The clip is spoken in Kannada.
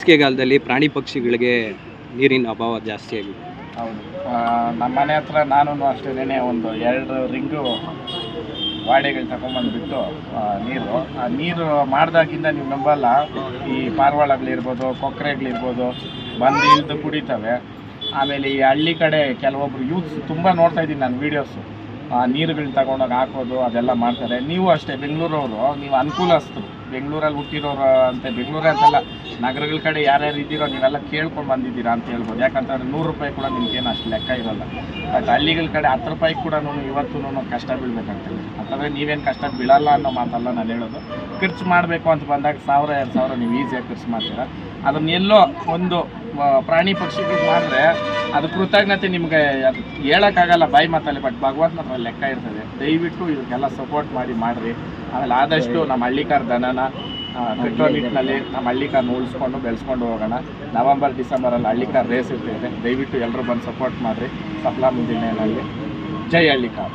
ಬೇಸಿಗೆಗಾಲದಲ್ಲಿ ಪ್ರಾಣಿ ಪಕ್ಷಿಗಳಿಗೆ ನೀರಿನ ಅಭಾವ ಜಾಸ್ತಿ ಆಗಿದೆ. ಹೌದು. ನಮ್ಮ ಮನೆ ಹತ್ರ ನಾನು ಅಷ್ಟೇ ಒಂದು 2 ರಿಂಗು ವಾಡೆಗಳು ತಗೊಂಬಂದುಬಿಟ್ಟು ನೀರು ಮಾಡಿದಾಗಿಂದ ನೀವು ನಂಬಲ್ಲ, ಈ ಪಾರಿವಾಳಗಳಿರ್ಬೋದು, ಕೊಕ್ಕರೆಗಳಿರ್ಬೋದು ಬಂದು ಇಳಿದು ಕುಡಿತವೆ. ಆಮೇಲೆ ಈ ಹಳ್ಳಿ ಕಡೆ ಕೆಲವೊಬ್ರು ಯೂತ್ಸ್ ತುಂಬ ನೋಡ್ತಾ ಇದ್ದೀನಿ ನಾನು ವೀಡಿಯೋಸು, ನೀರುಗಳನ್ನ ತಗೊಂಡೋಗಿ ಹಾಕೋದು ಅದೆಲ್ಲ ಮಾಡ್ತಾರೆ. ನೀವು ಅಷ್ಟೇ ಬೆಂಗಳೂರವರು, ನೀವು ಅನುಕೂಲಸ್ಥರು, ಬೆಂಗಳೂರಲ್ಲಿ ಹುಟ್ಟಿರೋರು ಅಂತ, ಬೆಂಗಳೂರೇ ಅಂತಲ್ಲ ನಗರಗಳ ಕಡೆ ಯಾರ್ಯಾರು ಇದ್ದೀರೋ ನೀವೆಲ್ಲ ಕೇಳ್ಕೊಂಡು ಬಂದಿದ್ದೀರಾ ಅಂತ ಹೇಳ್ಬೋದು. ಯಾಕಂತಂದರೆ 100 ರೂಪಾಯಿ ಕೂಡ ನಿಮ್ಗೇನು ಅಷ್ಟು ಲೆಕ್ಕ ಇರೋಲ್ಲ. ಬಟ್ ಹಳ್ಳಿಗಳ ಕಡೆ 10 ರೂಪಾಯಿ ಕೂಡ ಇವತ್ತೂ ಕಷ್ಟ ಬೀಳ್ಬೇಕಾಗ್ತದೆ. ಅಂತಂದರೆ ನೀವೇನು ಕಷ್ಟ ಬೀಳಲ್ಲ ಅನ್ನೋ ಮಾತಲ್ಲ ನಾನು ಹೇಳೋದು. ಖರ್ಚು ಮಾಡಬೇಕು ಅಂತ ಬಂದಾಗ 1000-2000 ನೀವು ಈಸಿಯಾಗಿ ಖರ್ಚು ಮಾಡ್ತೀರಾ. ಅದನ್ನೆಲ್ಲೋ ಒಂದು ಪ್ರಾಣಿ ಪಕ್ಷಿಗಳಿಗೆ ಮಾಡಿದ್ರೆ ಅದು ಕೃತಜ್ಞತೆ ನಿಮಗೆ ಅದು ಹೇಳೋಕ್ಕಾಗಲ್ಲ ಬಾಯಿ ಮಾತಲ್ಲಿ, ಬಟ್ ಭಗವಂತನ ಹತ್ರ ಲೆಕ್ಕ ಇರ್ತದೆ. ದಯವಿಟ್ಟು ಇದಕ್ಕೆಲ್ಲ ಸಪೋರ್ಟ್ ಮಾಡಿರಿ. ಆಮೇಲೆ ಆದಷ್ಟು ನಮ್ಮ ಹಳ್ಳಿಕಾರ ದನನ ಕಟ್ಟೋ ನಿಟ್ಟಿನಲ್ಲಿ ನಮ್ಮ ಹಳ್ಳಿಕಾರನ್ನ ಉಳಿಸ್ಕೊಂಡು ಬೆಳೆಸ್ಕೊಂಡು ಹೋಗೋಣ. ನವಂಬರ್-ಡಿಸೆಂಬರಲ್ಲಿ ಹಳ್ಳಿಕಾರ ರೇಸ್ ಇರ್ತೈತೆ. ದಯವಿಟ್ಟು ಎಲ್ಲರೂ ಬಂದು ಸಪೋರ್ಟ್ ಮಾಡಿರಿ. ಸಪ್ಲಾ ಮುಂದಿನಲ್ಲಿ ಜೈ ಹಳ್ಳಿಕಾರ.